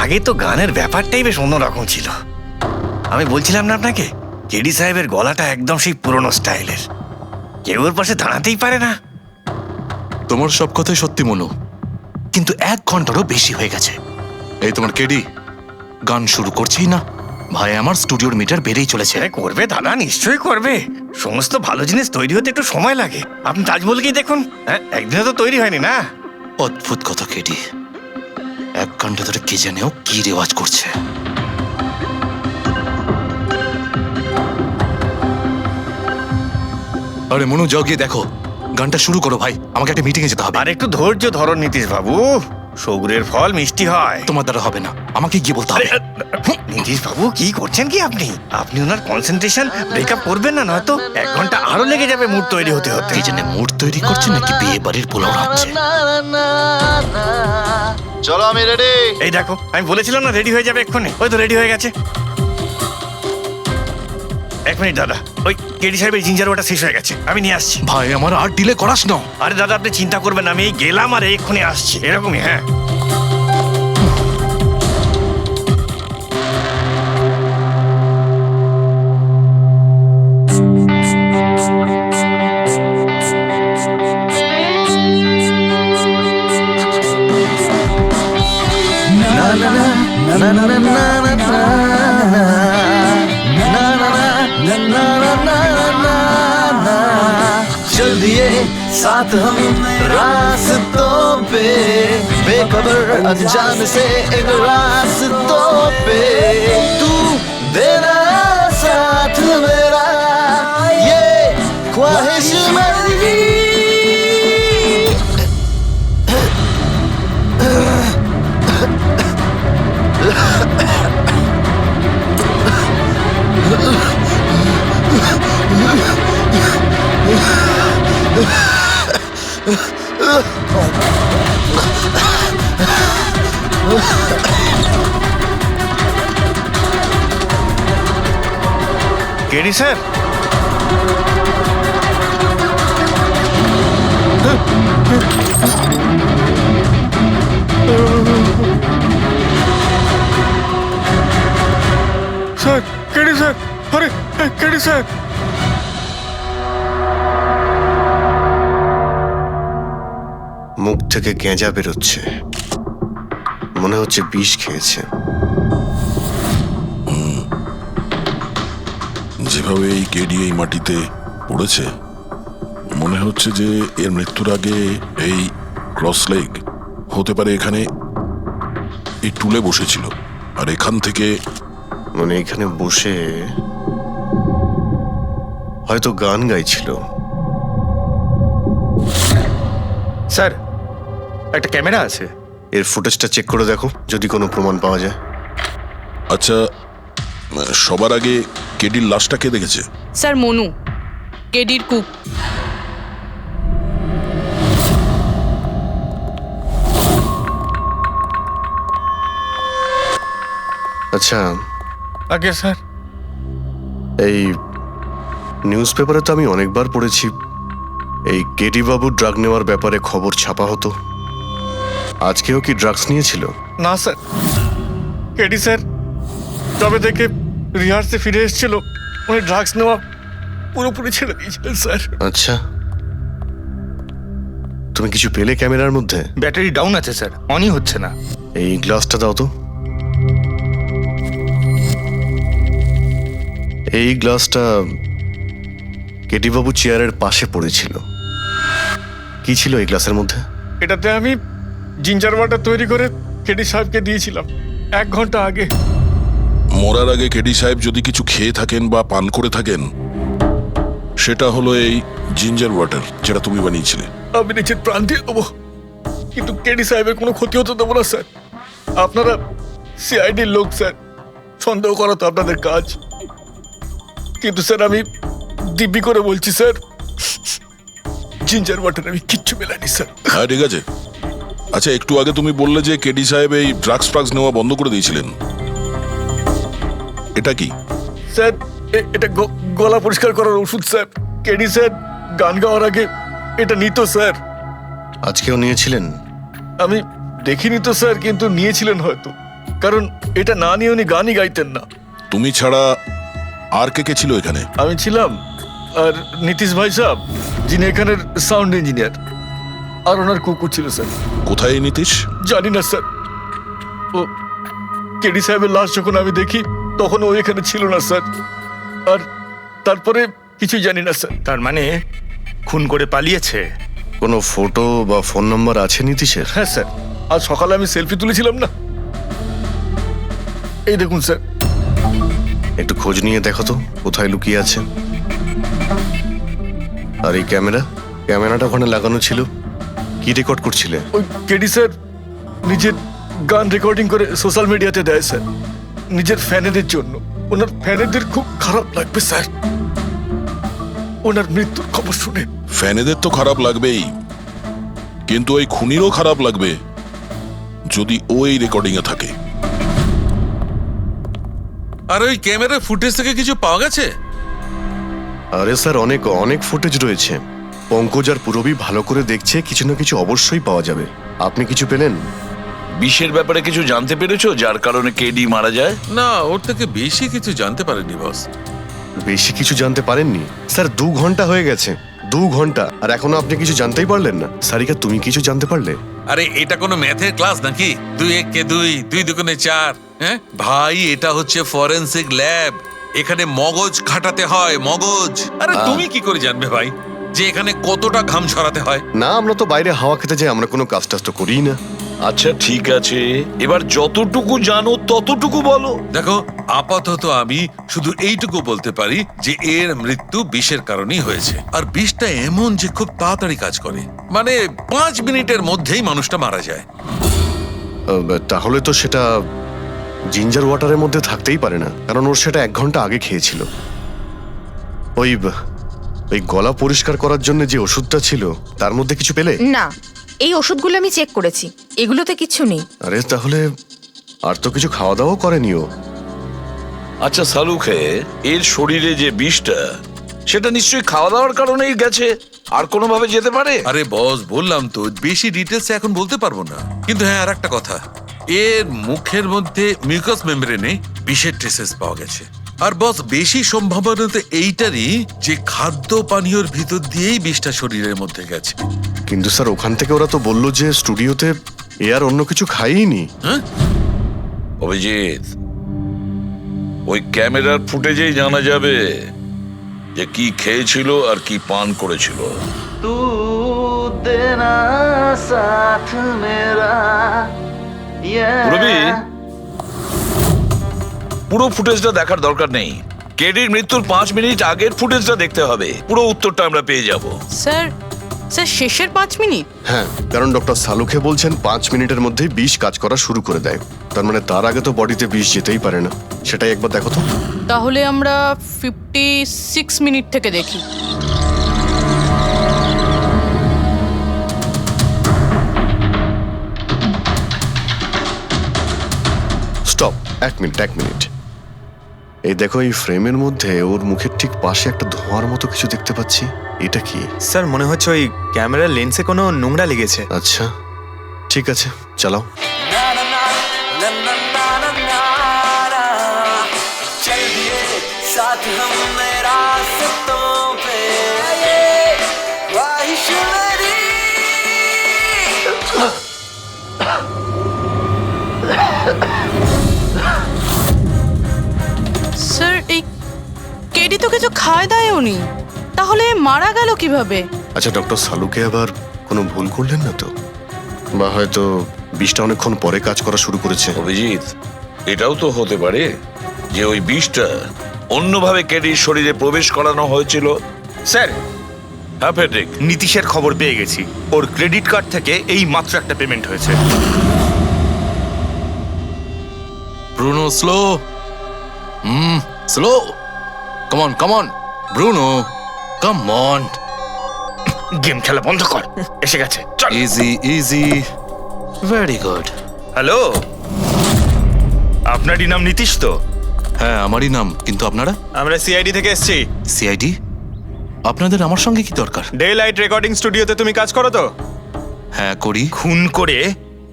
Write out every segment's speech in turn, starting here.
আগে তো গানের ব্যাপারটাই বেশ অন্যরকম ছিল। আমি বলছিলাম না আপনাকে, কেডি সাহেবের গলাটা একদম সেই পুরনো স্টাইলের, কেউ ওর পাশে দাঁড়াতেই পারে না। তোমার সব কথাই সত্যি মনু, কিন্তু 1 ঘন্টারও বেশি হয়ে গেছে। এই তোমার কেডি গান শুরু করছেই না। ভাই আমার স্টুডিওর মিটার বেড়েই চলেছে। করবে দাদা, নিশ্চয়ই করবে। সমস্ত ভালো জিনিস তৈরি হতে একটু সময় লাগে। আপনি তাজমহলকেই দেখুন, একদিনে তো তৈরি হয়নি না। অদ্ভুত কথা কেডি, 1 ঘন্টা ধরে কে জানেও কি রেওয়াজ করছে। আরে মনু, যাও গিয়ে দেখো, গানটা শুরু করো ভাই, আমাকে একটা মিটিং এ যেতে হবে। আর একটু ধৈর্য ধরো নীতিশ বাবু, সৌগুরের ফল মিষ্টি হয়। তোমার দ্বারা হবে না, আমাকে গিয়ে বলতে হবে। নীতিশ বাবু কি করছেন কি আপনি? আপনি ওনার কনসেন্ট্রেশন ব্রেকআপ করবেন না, নয়তো 1 ঘন্টা আরো লেগে যাবে মুড তৈরি হতে হতে। কে জানে মুড তৈরি করছে নাকি বিয়ে বাড়ির পোলাও রাখছে। চলো আমি রেডি। এই দেখো, আমি বলেছিলাম না রেডি হয়ে যাবে এক্ষুনি, ওই তো রেডি হয়ে গেছে। 1 মিনিট দাদা, ওই কেডি সাহেবের জিঞ্জার ওটা শেষ হয়ে গেছে, আমি নিয়ে আসছি। ভাই আমার আর ডিলে করাস না। আরে দাদা আপনি চিন্তা করবেন না, আমি এই গেলাম আর এক্ষুনি আসছি, এরকমই। হ্যাঁ चल दिए साथ हम रास्तों पे, बेखबर अनजान से इन रास्तों पे, तू देना साथ मेरा, ये ख्वाहिश मेरी। KD sir, sir KD sir, আরে কেডি স্যার। মুখ থেকে গেঁজা বেরোচ্ছে, মনে হচ্ছে বিষ খেয়েছে। যেভাবে এই কেডি এই মাটিতে পড়েছে, মনে হচ্ছে যে এর মৃত্যুর আগে এই ক্রস লেগ হতে পারে এখানে এই টুলে বসেছিল, আর এখান থেকে মানে এখানে বসে হয়তো গান গাইছিল। স্যার একটা ক্যামেরা আছে, এর ফুটেজটা চেক করে দেখো, যদি কোনো প্রমাণ পাওয়া যায়। আচ্ছা, সবার আগে কেডির লাশটা কে দেখেছে? স্যার মনু, কেডির কুক। আচ্ছা আগে স্যার, এই নিউজ পেপারে তো আমি অনেকবার পড়েছি এই কেডি বাবু ড্রাগ নেওয়ার ব্যাপারে খবর ছাপা হতো। আজকেও কি ড্রাগস নিয়েছিল? না স্যার, কেডি স্যার তবে থেকে রিহার্সে ফিরে এসেছিল, উনি ড্রাগস নেওয়া পুরোপুরি ছেড়ে দিয়েছিলেন স্যার। আচ্ছা, তুমি কিছু পেলে ক্যামেরার মধ্যে? ব্যাটারি ডাউন আছে স্যার, অনই হচ্ছে না। এই গ্লাসটা দাও তো। এই গ্লাসটা কেডি বাবু চেয়ারের পাশে পড়েছিল। কি ছিল এই গ্লাসের মধ্যে? এটাতে আমি জিঞ্জার ওয়াটার তৈরি করে কেডি সাহেবকে দিয়েছিলাম 1 ঘন্টা আগে। মরার আগে কেডি সাহেব যদি কিছু খেয়ে থাকেন বা পান করে থাকেন, সেটা হলো এই জিঞ্জার ওয়াটার, যেটা তুমি বানিয়েছিলে। আমি নিজের প্রাণ দিয়ে দেবো, কিন্তু কেডি সাহেবের কোনো ক্ষতি হতে দেবো না স্যার। আপনারা সিআইডির লোক স্যার, সন্দেহ করা তো আপনাদের কাজ, কিন্তু স্যার আমি দিব্যি করে বলছি স্যার, জিঞ্জার ওয়াটার আমি কিচ্ছু মেলাইনি স্যার। হ্যাঁ ঠিক আছে। আচ্ছা, একটু আগে তুমি বললে যে কেডি সাহেব এই ড্রাগস ফ্রাগস নেওয়া বন্ধ করে দিয়েছিলেন, এটা কি? স্যার এটা গলা পরিষ্কার করার ওষুধ স্যার। কেডি স্যার গান গাওয়ার আগে এটা নিত স্যার। আজকেও নিয়েছিলেন? আমি দেখিনি তো স্যার, কিন্তু নিয়েছিলেন হয়তো, কারণ এটা না নিয়ে উনি গানই গাইতেন না। তুমি ছাড়া আর কে কে ছিল এখানে? আমি ছিলাম, আর নীতিশ ভাই সাহেব যিনি এখানের সাউন্ড ইঞ্জিনিয়ার, আর ওনার কুকুর ছিল স্যার। কোথায় এই নীতিশ? জানি না স্যার, ও কেডি সাহেবের লাশ যখন আমি দেখি তখন ও এখানে ছিল না স্যার, আর তারপরে কিছুই জানি না স্যার। তার মানে খুন করে পালিয়েছে? কোনো ফটো বা ফোন নাম্বার আছে নীতিশের? হ্যাঁ স্যার, আজ সকালে আমি সেলফি তুলেছিলাম না, এই দেখুন স্যার। একটু খোঁজ নিয়ে দেখো তো কোথায় লুকিয়ে আছে। আর এই ক্যামেরাটা ওখানে লাগানো ছিল, কি রেকর্ড করছিলে? ওই কেডি স্যার নিজের গান রেকর্ডিং করে সোশ্যাল মিডিয়াতে দেয় স্যার, নিজের ফ্যানেদের জন্য। ওনার ফ্যানেদের খুব খারাপ লাগবে স্যার ওনার মৃত্যুর খবর শুনে। ফ্যানেদের তো খারাপ লাগবেই, কিন্তু ওই খুনিরও খারাপ লাগবে যদি ও এই রেকর্ডিং এ থাকে। আর ওই ক্যামেরার ফুটেজ থেকে কিছু পাওয়া গেছে? আরে স্যার, অনেক অনেক ফুটেজ রয়েছে। পঙ্কজ আর পুরবী ভালো করে দেখছে, কিছু না কিছু অবশ্যই পাওয়া যাবে। আপনি কিছু পেলেন? বিষের ব্যাপারে কিছু জানতে পেরেছো যার কারণে কেডি মারা যায়? না, ওর থেকে বেশি কিছু জানতে পারেনি বস। বেশি কিছু জানতে পারেননি স্যার? 2 ঘন্টা হয়ে গেছে, 2 ঘন্টা, আর এখনো আপনি কিছু জানতেই পারলেন না। সারিকা, তুমি কিছু জানতে পারলে? আরে এটা কোনো ম্যাথের ক্লাস নাকি? 2 1 কে 2, 2 2 4। হ্যাঁ ভাই, এটা হচ্ছে ফরেনসিক ল্যাব, এখানে মগজ খাটাতে হয়, মগজ। আরে তুমি কি করে জানবে ভাই যে এখানে কতটা ঘাম ছড়াতে হয়? না, আমরা তো বাইরে হাওয়া খেতে যাই, আমরা কোনো কাজ টাজ তো করিই না। আচ্ছা ঠিক আছে, এবার যতটুকু জানো ততটুকু বলো। দেখো, আপাতত আমি শুধু এইটুকু বলতে পারি যে এর মৃত্যু বিষের কারণেই হয়েছে। আর বিষটা এমন যে খুব তাড়াতাড়ি কাজ করে, মানে 5 মিনিটের মধ্যেই মানুষটা মারা যায়। তাহলে তো সেটা জিঞ্জার ওয়াটারের মধ্যে থাকতেই পারে না, কারণ ওর সেটা 1 ঘন্টা আগে খেয়েছিল। ওই গলা পরিষ্কার করার জন্য যে ওষুধটা ছিল তার মধ্যে কিছু পেলে? না, এই ওষুধগুলো আমি চেক করেছি, এগুলোতে কিচ্ছু নেই। আরে তাহলে আর তো কিছু খাওয়া দাওয়া করেনি ও। আচ্ছা সালুখে, এর শরীরে যে বিষটা, সেটা নিশ্চয়ই খাওয়া দাওয়ার কারণেই গেছে, আর কোনোভাবে যেতে পারে? আরে বস, বললাম তো বেশি ডিটেলস এখন বলতে পারবো না। কিন্তু হ্যাঁ, আর একটা কথা, এর মুখের মধ্যে মিউকাস মেমব্রেনে বিষের ট্রেসেস পাওয়া গেছে। আর বস, বেশি সম্ভাবনা তো এইটারই যে খাদ্য পানীয়র ভিতর দিয়েই বিষটা শরীরের মধ্যে গেছে। কিন্তু স্যার, ওখান থেকে ওরা তো বললো যে স্টুডিওতে এ আর অন্য কিছু খাইনি। হ্যাঁ, অভিজিৎ, ওই ক্যামেরার ফুটেজেই জানা যাবে যে কি খেয়েছিল আর কি পান করেছিল। तू देना साथ मेरा পুরবী, পুরো ফুটেজটা দেখার দরকার নেই, কেডির মৃত্যুর 5 মিনিট আগের ফুটেজটা দেখতে হবে, পুরো উত্তরটা আমরা পেয়ে যাব। স্যার, শেষের 5 মিনিট? হ্যাঁ, কারণ ডক্টর সালুখে বলছেন 5 মিনিটের মধ্যেই বিষ কাজ করা শুরু করে দেয়। তার মানে তার আগে তো বডিতে বিষ যেতেই পারে না। সেটাই একবার দেখো তো। তাহলে আমরা 56 মিনিট থেকে দেখি। Stop, 1 minute. এই দেখো, এই ফ্রেমের মধ্যে ওর মুখের ঠিক পাশে একটা ধোঁয়ার মতো কিছু দেখতে পাচ্ছি। এটা কি? স্যার, মনে হচ্ছে ওই ক্যামেরার লেন্সে কোনো নোংরা লেগেছে। আচ্ছা ঠিক আছে, চালাও। चल दिए साथ हम रास्तों पे, ख्वाहिश मेरी। স্যার, এই কেডি তো কিছু খায় দায় উনি, তাহলে মারা গেল কিভাবে? আচ্ছা, ডক্টর সালুকে আবার কোনো ভুল করলেন না তো? বা হয়তো বিষটা অনেকক্ষণ পরে কাজ করা শুরু করেছে। অভিজিৎ, এটাও তো হতে পারে যে ওই বিষটা অন্যভাবে কেডির শরীরে প্রবেশ করানো হয়েছিল। স্যার, হ্যাঁ ফেডরিক, নীতিশের খবর পেয়ে গেছি। ওর ক্রেডিট কার্ড থেকে এই মাত্র একটা পেমেন্ট হয়েছে। Bruno, slow. Slow. Come on Bruno, come on. Game খেলা বন্ধ কর, এসে গেছে, চল। Easy, very good. হ্যালো, আপনারই নাম নীতিশ তো? হ্যাঁ, আমারই নাম। কিন্তু আপনারা? আমরা সিআইডি থেকে এসেছি। সিআইডি? আপনাদের আমার সঙ্গে কি দরকার? ডে লাইট রেকর্ডিং স্টুডিওতে তুমি কাজ করো তো? হ্যাঁ, করি। খুন করে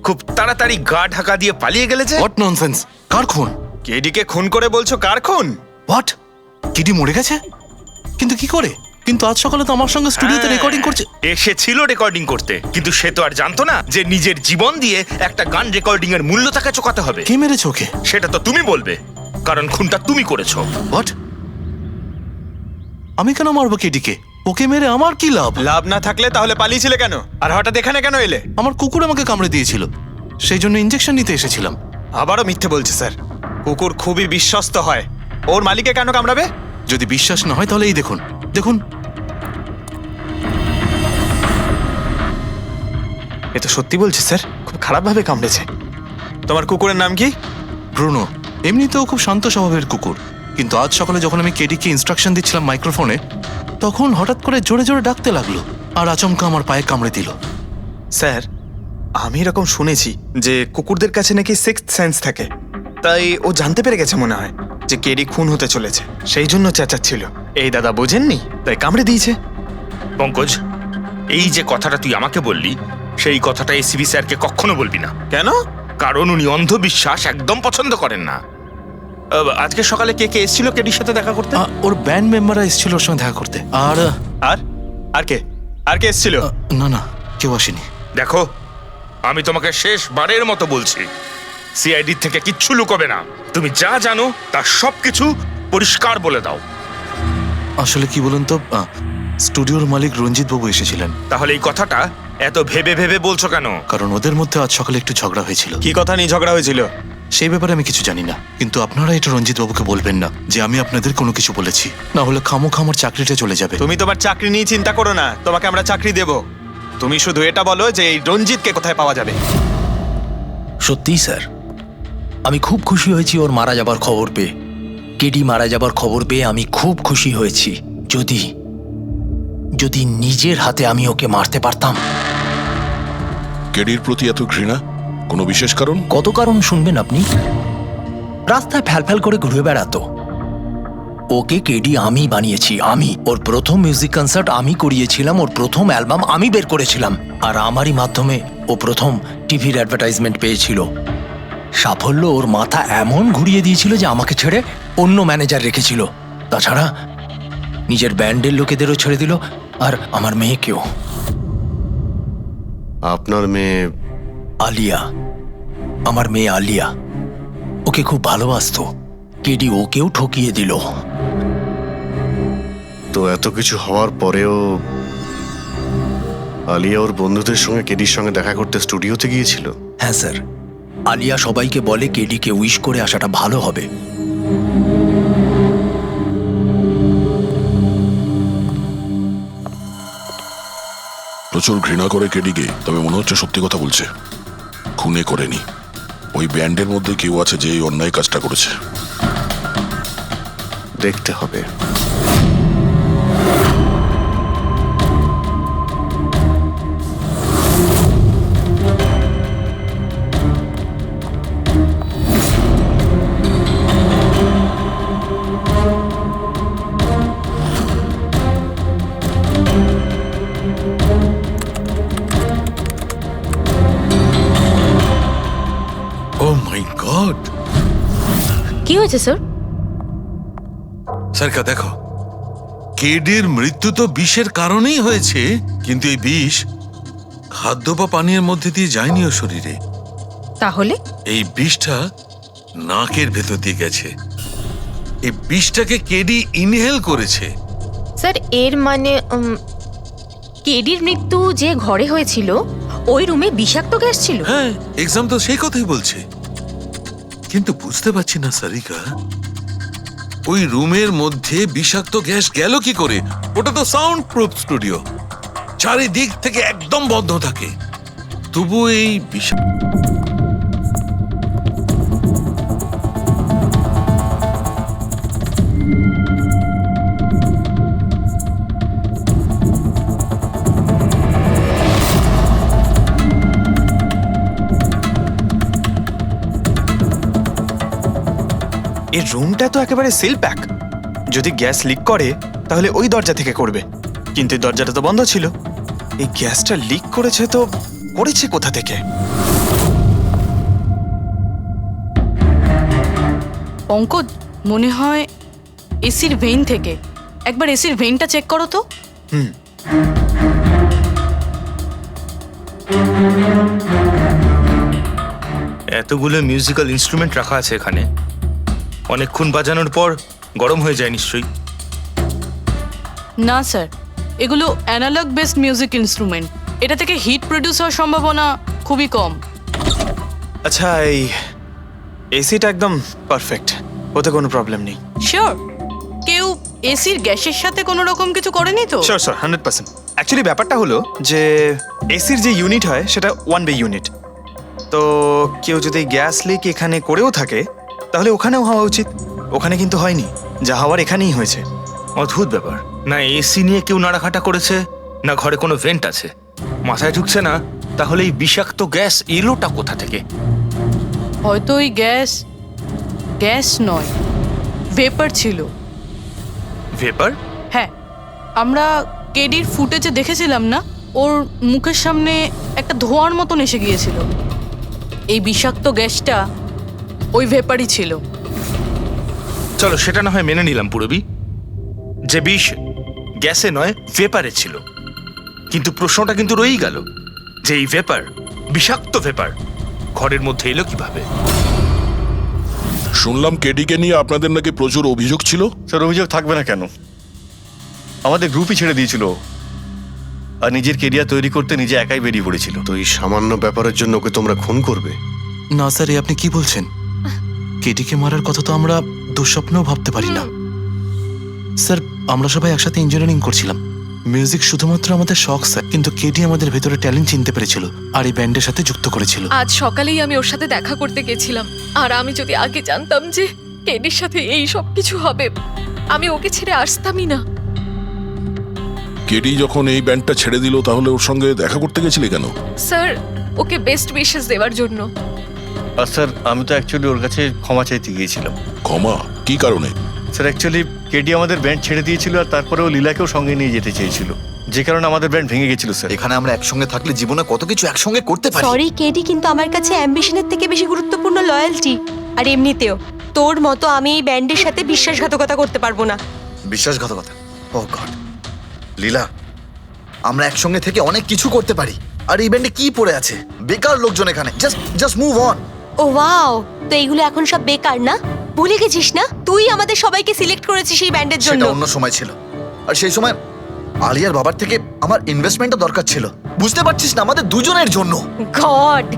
খুব তাড়াতাড়ি গা ঢাকা দিয়ে পালিয়ে গেলে যে? What nonsense! কার খুন? কেডিকে খুন করে বলছো কার খুন? হোয়াট? কেডি মরে গেছে? কিন্তু কি করে? কিন্তু আজ সকালে তো আমার সঙ্গে স্টুডিওতে হ্যাঁ, রেকর্ডিং করছে। এসেছিল রেকর্ডিং করতে, কিন্তু সে তো আর জানতো না যে নিজের জীবন দিয়ে একটা গান রেকর্ডিং এর মূল্য তাকে চোকাতে হবে। কে মেরেছে ওকে? সেটা তো তুমি বলবে, কারণ খুনটা তুমি করেছো। হোয়াট? আমি কেন মারবো কেডিকে? ওকে মেরে আমার কি লাভ? লাভ না থাকলে তাহলে পালিয়েছিলে কেন? আর হঠাৎ এখানে কেন এলে? আমার কুকুর আমাকে কামড়ে দিয়েছিল, সেই জন্য ইঞ্জেকশন নিতে এসেছিলাম। আবারও মিথ্যে বলছে স্যার। কুকুর খুবই বিশ্বস্ত হয়, ওর মালিককে কেন কামড়াবে? যদি বিশ্বাস না হয় তাহলে এই দেখুন, দেখুন। এ তো সত্যি বলছে স্যার, খুব খারাপভাবে কামড়েছে। তোমার কুকুরের নাম কি? ব্রুনো। এমনিতেও খুব শান্ত স্বভাবের কুকুর, কিন্তু আজ সকালে যখন আমি কেডিকে ইনস্ট্রাকশন দিচ্ছিলাম মাইক্রোফোনে, তখন হঠাৎ করে জোরে জোরে ডাকতে লাগলো আর আচমকা আমার পায়ে কামড়ে দিল। স্যার, আমি এরকম শুনেছি যে কুকুরদের কাছে নাকি সিক্সথ সেন্স থাকে, তাই ও জানতে পেরে গেছে মনে হয় যে কেডি খুন হতে চলেছে, সেই জন্য চেঁচাচ্ছিল। এই দাদা বোঝেননি, তাই কামড়ে দিয়েছে। পঙ্কজ, এই যে কথাটা তুই আমাকে বললি, সেই কথাটা এসিবি স্যারকে কখনো বলবি না। কেন? কারণ উনি অন্ধবিশ্বাস একদম পছন্দ করেন না। আজকে সকালে কে কে এসেছিল কেডির সাথে দেখা করতে? ওর ব্যান্ড মেম্বাররা এসেছিল ওর সঙ্গে দেখা করতে। আর আর আর কে আর কে এসেছিল? না না, কেউ আসেনি। দেখো, আমি তোমাকে শেষবারের মতো বলছি, সিআইডি থেকে কিচ্ছু লুকোবে না। তুমি যা জানো তার সবকিছু পরিষ্কার বলে দাও। আসলে কি বলুন তো, স্টুডিওর মালিক রঞ্জিত বাবু এসেছিলেন। তাহলে এই কথাটা এত ভেবে ভেবে বলছো কেন? কারণ ওদের মধ্যে আজ সকালে একটু ঝগড়া হয়েছিল। কি কথা নিয়ে ঝগড়া হয়েছিল? সেই ব্যাপারে আমি কিছু জানি না, কিন্তু আপনারা এটা রঞ্জিত বাবুকে বলবেন না যে আমি আপনাদের কোনো কিছু বলেছি, না হলে খামোখা আমার চাকরিটা চলে যাবে। তুমি তোমার চাকরি নিয়ে চিন্তা করো না, তোমাকে আমরা চাকরি দেব। তুমি শুধু এটা বলো যে এই রঞ্জিতকে কোথায় পাওয়া যাবে। সত্যিই স্যার, আমি খুব খুশি হয়েছি ওর মারা যাবার খবর পেয়ে। কেডি মারা যাবার খবর পেয়ে আমি খুব খুশি হয়েছি। যদি যদি নিজের হাতে আমি ওকে মারতে পারতাম। কেডির প্রতি এত ঘৃণা, কোনো বিশেষ কারণ? কত কারণ শুনবেন আপনি? রাস্তায় ফ্যালফ্যাল করে ঘুরে বেড়াতো। ওকে কেডি আমি বানিয়েছি, আমি। ওর প্রথম মিউজিক কনসার্ট আমি করিয়েছিলাম, ওর প্রথম অ্যালবাম আমি বের করেছিলাম, আর আমারই মাধ্যমে ও প্রথম টিভির অ্যাডভার্টাইজমেন্ট পেয়েছিল। সাফল্য ওর মাথা এমন ঘুরিয়ে দিয়েছিল যে আমাকে ছেড়ে অন্য ম্যানেজার রেখেছিল। তাছাড়া নিজের ব্যান্ডের লোকেদেরও ছেড়ে দিল, আর আমার মেয়েকেও। আপনার মেয়ে? আলিয়া, আমার মেয়ে আলিয়া। ওকে খুব ভালোবাসতো, কেডি ওকেও ঠকিয়ে দিল। তো এত কিছু হওয়ার পরেও আলিয়া ওর বন্ধুদের সঙ্গে কেডির সঙ্গে দেখা করতে স্টুডিওতে গিয়েছিল? হ্যাঁ স্যার, আলিয়া সবাইকে বলে কেডিকে উইশ করে আসাটা ভালো হবে। প্রচুর ঘৃণা করে কেডিকে, তবে মনে হচ্ছে সত্যি কথা বলছে। খুনে করেনি, ওই ব্যান্ডের মধ্যে কেউ আছে যে এই অন্যায় কাজটা করেছে। দেখতে হবে। ও মাই গড! কি হয়েছে স্যার? সরকার দেখো, কেডির মৃত্যু তো বিষের কারণেই হয়েছে, কিন্তু এই বিষ খাদ্য বা পানীয়ের মধ্যে দিয়ে যায়নি ওর শরীরে। তাহলে এই বিষটা নাকের ভেতর দিয়ে গেছে। এই বিষটাকে কেডি ইনহেল করেছে। স্যার, এর মানে কেডির মৃত্যু যে ঘরে হয়েছিল ওই রুমে বিষাক্ত গ্যাস ছিল? হ্যাঁ, এক্সাম তো সেই কথাই বলছে, কিন্তু বুঝতে পারছি না সারিকা, ওই রুমের মধ্যে বিষাক্ত গ্যাস গেল কি করে? ওটা তো সাউন্ড প্রুফ স্টুডিও, চারিদিক থেকে একদম বন্ধ থাকে, তবু এই এই রুমটা তো একেবারে সিল প্যাক। যদি গ্যাস লিক করে তাহলে ওই দরজা থেকে করবে, কিন্তু এই দরজাটা তো বন্ধ ছিল। এই গ্যাসটা লিক করেছে তো করেছে কোথা থেকে? পঙ্কজ, মনে হয় এসির ভেইন থেকে। একবার এসির ভেইনটা চেক করো তো। এতগুলো মিউজিক্যাল ইনস্ট্রুমেন্ট রাখা আছে এখানে, অনেকক্ষণ বাজানোর পর গরম হয়ে যায় নিশ্চয়ই। না স্যার, এগুলো অ্যানালগ বেসড মিউজিক ইনস্ট্রুমেন্ট। এটা থেকে হিট প্রডিউস হওয়ার সম্ভাবনা খুবই কম। আচ্ছা, এই এসিটা একদম পারফেক্ট, ওতে কোনো প্রবলেম নেই। শিওর? কেউ এসির গ্যাসের সাথে কোনো রকম কিছু করেনি তো? Sure sir, 100%। অ্যাকচুয়ালি ব্যাপারটা হলো যে এসির যে ইউনিট হয় সেটা 1 বে ইউনিট। তো কেউ যদি গ্যাস লিক এখানে করেও থাকে তাহলে ওখানেও হওয়া উচিত। ওখানে কিন্তু হয়নি, যা হওয়ার এখানেই হয়েছে। অদ্ভুত ব্যাপার, না এসি নিয়ে কেউ নাড়াঘাটা করেছে, না ঘরে কোনো ভেন্ট আছে। মাথায় ঢুকছে না তাহলে এই বিষাক্ত গ্যাস এলোটা কোথা থেকে? হয়তো ওই গ্যাস নয়, ভেপার ছিল। ভেপার? হ্যাঁ, আমরা কেডির ফুটেজে দেখেছিলাম না, ওর মুখের সামনে একটা ধোঁয়ার মতন এসে গিয়েছিল। এই বিষাক্ত গ্যাসটা ওই ভেপারই ছিল। চলো সেটা না হয় মেনে নিলাম পুরবি, যে বিষ গ্যাসে নয় ভেপারে ছিল। কিন্তু প্রশ্নটা কিন্তু রয়েই গেল যে এই ভেপার, বিষাক্ত ভেপার ঘরের মধ্যে এলো কিভাবে? শুনলাম কেডিকে নিয়ে আপনাদের নাকি প্রচুর অভিযোগ ছিল। স্যার, অভিযোগ থাকবে না কেন? আমাদের গ্রুপই ছেড়ে দিয়েছিল, আর নিজের কেরিয়ার তৈরি করতে নিজে একাই বেরিয়ে পড়েছিল। তো এই সামান্য ব্যাপারের জন্য ওকে তোমরা খুন করবে? না স্যার, এ আপনি কি বলছেন? কেডিকে মারার কথা তো আমরা দুঃস্বপ্নেও ভাবতে পারি না। স্যার, আমরা সবাই একসাথে ইঞ্জিনিয়ারিং করছিলাম। মিউজিক শুধুমাত্র আমাদের শখ স্যার, কিন্তু কেডি আমাদের ভেতরে ট্যালেন্ট চিনতে পেরেছিল আর এই ব্যান্ডের সাথে যুক্ত করেছিল। আজ সকালেই আমি ওর সাথে দেখা করতে গেছিলাম, আর আমি যদি আগে জানতাম যে কেডির সাথে এই সব কিছু হবে, আমি ওকে ছেড়ে আসতামই না। কেডি যখন এই ব্যান্ডটা ছেড়ে দিল তাহলে ওর সঙ্গে দেখা করতে গেছিলে কেন? স্যার, ওকে বেস্ট উইশেস দেওয়ার জন্য। আর স্যার, আমি তো অ্যাকচুয়ালি ওর কাছে ক্ষমা চাইতে গিয়েছিলাম। ক্ষমা? কি কারণে? স্যার, অ্যাকচুয়ালি কেডি আমাদের ব্যান্ড ছেড়ে দিয়েছিল, আর তারপরে ও লীলাকেও সঙ্গে নিয়ে যেতে চেয়েছিল, যে কারণে আমাদের ব্যান্ড ভেঙে গেছিল স্যার। এখানে আমরা একসঙ্গে থাকলে জীবনে কত কিছু একসঙ্গে করতে পারি। সরি কেডি, কিন্তু আমার কাছে অ্যাম্বিশনের থেকে বেশি গুরুত্বপূর্ণ লয়্যালটি। আর এমনিতেও তোর মতো আমি এই ব্যান্ডের সাথে বিশ্বাসঘাতকতা করতে পারবো না। বিশ্বাসঘাতকতা? ও গড লীলা, আমরা একসঙ্গে থেকে অনেক কিছু করতে পারি। আর এই ব্যান্ডে কি পড়ে আছে? বেকার লোকজন এখানে। Just move on. ও ওয়াও, তো এইগুলো এখন সব বেকার না? ভুলে গেছিস না তুই আমাদের সবাইকে সিলেক্ট করেছিস এই ব্যান্ডের জন্য? সেটা অন্য সময় ছিল, আর সেই সময় আলিয়ার বাবার থেকে আমার ইনভেস্টমেন্টও দরকার ছিল। বুঝতে পারছিস না, আমাদের দুজনের জন্য। গড,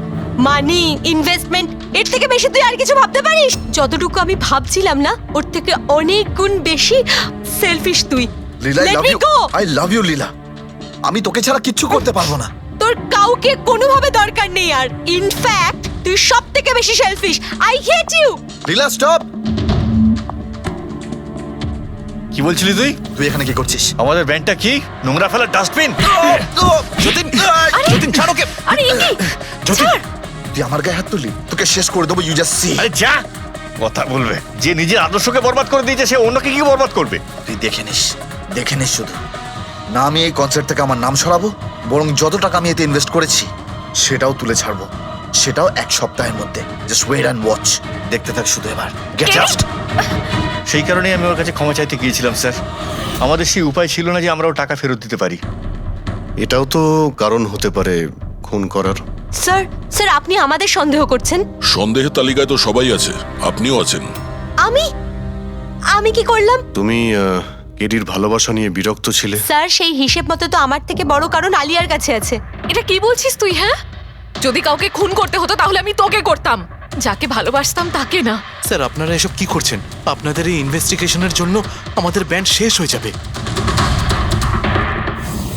মানি, ইনভেস্টমেন্ট, এর থেকে বেশি তুই আর কিছু ভাবতে পারিস? যতটুকু আমি ভাবছিলাম না, ওর থেকে অনেক গুণ বেশি সেলফিশ তুই। লীলা, আই লাভ ইউ লীলা। আমি তোকে ছাড়া কিচ্ছু করতে পারবো না। তোর কাউকে কোনোভাবে দরকার নেই, আর ইনফ্যাক্ট তুই সব থেকে বেশি selfish. I hate you. Leela stop. কি বলছিলি তুই? তুই এখানে কি করছিস? আমাদের ব্যান্ডটা কি নোংরা ফেলার ডাস্টবিন? যতীন, যতীন ছাড়ো কে। আরে এই কি? যতীন, তুই আমার গায়ে হাত তুললি, তোকে শেষ করে দেবো। You just see. আরে যা, কথা বলবে? যে নিজের আদর্শকে বরবাদ করে দিয়েছে সে অন্যকে কি বরবাদ করবে? তুই দেখে নিস শুধু। না আমি এই কনসার্ট থেকে আমার নাম সরাবো, বরং যত টাকা আমি এতে ইনভেস্ট করেছি সেটাও তুলে ছাড়বো, সেটাও 1 সপ্তাহের মধ্যে। Just wait and watch. দেখতে থাক শুধু এবার। Get just. সেই কারণেই আমি ওর কাছে ক্ষমা চাইতে গিয়েছিলাম স্যার। আমাদের সেই উপায় ছিল না যে আমরা ওর টাকা ফেরত দিতে পারি। এটাও তো কারণ হতে পারে খুন করার। স্যার আপনি আমাদের সন্দেহ করছেন? সন্দেহের তালিকায় তো সবাই আছে, আপনিও আছেন। আমি কি করলাম? তুমি কেডির ভালোবাসা নিয়ে বিরক্ত ছিলে। স্যার, সেই হিসেব মতো তো আমার থেকে বড় কারণ আলিয়ার কাছে আছে। এটা কি বলছিস তুই? হ্যাঁ, যদি কাউকে খুন করতে হতো তাহলে আমি তোকে করতাম, যাকে ভালোবাসতাম তাকে না। স্যার, আপনারা এসব কি করছেন? আপনাদের এই ইনভেস্টিগেশনের জন্য আমাদের ব্যান্ড শেষ হয়ে যাবে।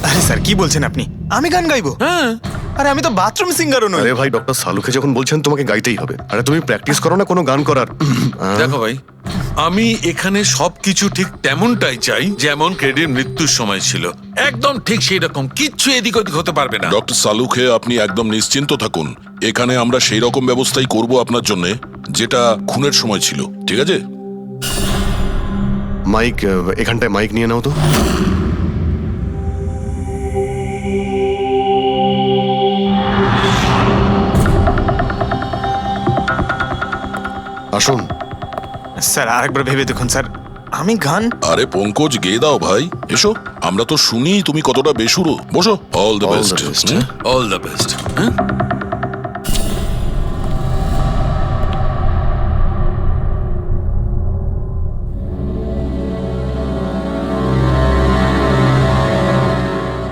আরে স্যার, কি বলছেন আপনি? আমি গান গাইবো? হ্যাঁ, আরে আমি তো বাথরুম সিঙ্গারও নই। আরে ভাই, ডক্টর সালুকে যখন বলছেন তোমাকে গাইতেই হবে। আরে তুমি প্র্যাকটিস করো না কোনো গান করার? দেখো ভাই, আমি এখানে সবকিছু ঠিক তেমনটাই চাই যেমন কেডির মৃত্যুর সময় ছিল। একদম ঠিক সেই রকম, কিচ্ছু এদিক ওদিক হতে পারবে না। ডক্টর সালুখে আপনি একদম নিশ্চিন্ত থাকুন, এখানে আমরা সেই রকম ব্যবস্থাই করব আপনার জন্য যেটা খুনের সময় ছিল। ঠিক আছে? মাইক, এখানটায় মাইক নিয়ে নাও তো। আসুন। স্যার আরেকবার ভেবে দেখুন স্যার, আমি গান আরে পঙ্কজ গেয়ে দাও ভাই, এসো। আমরা তো শুনি তুমি কতটা বেসুরো। বসো। All the All best. the best, all the best. হ্যাঁ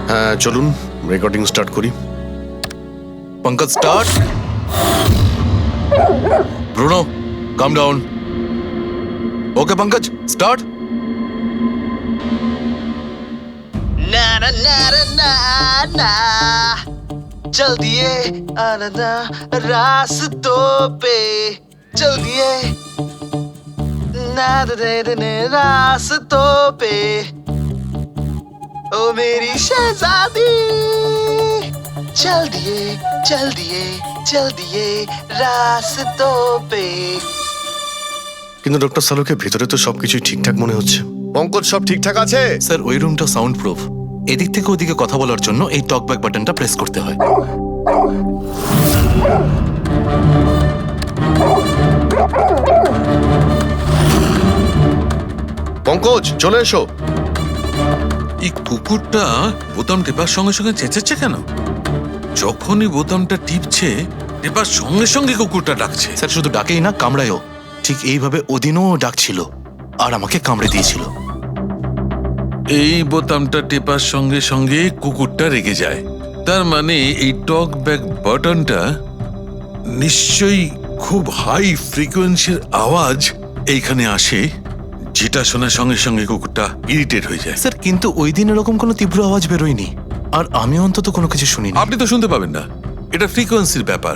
হ্যাঁ চলুন রেকর্ডিং স্টার্ট করি। Pankaj start. Bruno come down. Okay Pankaj start. ना ना ना ना ना चल दिए आनंदा रास्तों पे चल दिए ना दे दे रास्तों पे ओ मेरी शहजादी चल दिए चल दिए चल दिए रास्तों पे। কিন্তু ডক্টর সালুকে ভিতরে তো সবকিছুই ঠিকঠাক মনে হচ্ছে। পঙ্কজ সব ঠিকঠাক আছে? স্যার ওই রুমটা সাউন্ড প্রুফ। এদিক থেকে ওদিকে কথা বলার জন্য এই টক ব্যাক বাটনটা প্রেস করতে হয়। পঙ্কজ চলে এসো। এই কুকুরটা বোতাম টেপার সঙ্গে সঙ্গে চেঁচাচ্ছে কেন? যখনই বোতামটা টিপছে টেপার সঙ্গে সঙ্গে কুকুরটা ডাকছে। স্যার শুধু ডাকেই না, কামড়ায়ও। ঠিক এইভাবে ওদিনও ডাকছিল আর আমাকে কামড়ে দিয়েছিল। এই বোতামটা টেপার সঙ্গে সঙ্গে কুকুরটা রেগে যায়। তার মানে এই টক ব্যাক বাটনটা নিশ্চয়ই খুব হাই ফ্রিকোয়েন্সির আওয়াজ এইখানে আসে, যেটা শোনার সঙ্গে সঙ্গে কুকুরটা ইরিটেট হয়ে যায়। স্যার কিন্তু ওই দিন এরকম কোনো তীব্র আওয়াজ বেরোয়নি, আর আমি অন্তত কোনো কিছু শুনিনি। আপনি তো শুনতে পাবেন না, এটা ফ্রিকোয়েন্সির ব্যাপার।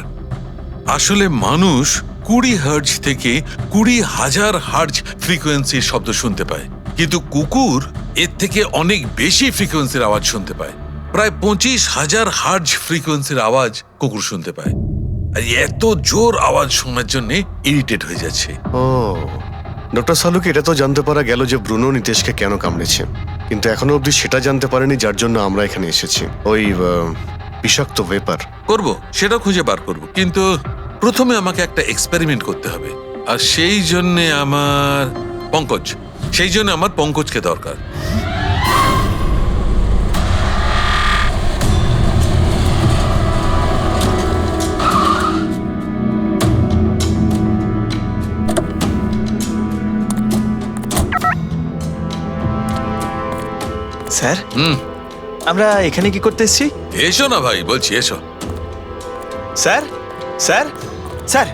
আসলে মানুষ 20 হার্জ থেকে 20,000 হার্জ ফ্রিকোয়েন্সির শব্দ শুনতে পায়, কিন্তু কুকুর এর থেকে অনেক বেশি ফ্রিকোয়েন্সির আওয়াজ শুনতে পায়। প্রায় 25,000 হার্জ ফ্রিকোয়েন্সির আওয়াজ কুকুর শুনতে পায়। আর এত জোর আওয়াজ শোনার জন্য ইরিটেট হয়ে যাচ্ছে। ও ডক্টর সালুকে এটা তো জানতে পারা গেল যে ব্রুনো নিতেশকে কেন কামড়েছে, কিন্তু এখনো অবধি সেটা জানতে পারেনি যার জন্য আমরা এখানে এসেছি। ওই বিষাক্ত ভেপার করব, সেটা খুঁজে বার করব, কিন্তু প্রথমে আমাকে একটা এক্সপেরিমেন্ট করতে হবে। আর সেই জন্য আমার পঙ্কজকে দরকার। স্যার আমরা এখানে কি করতে এসেছি? এসো না ভাই, বলছি এসো। স্যার স্যার স্যার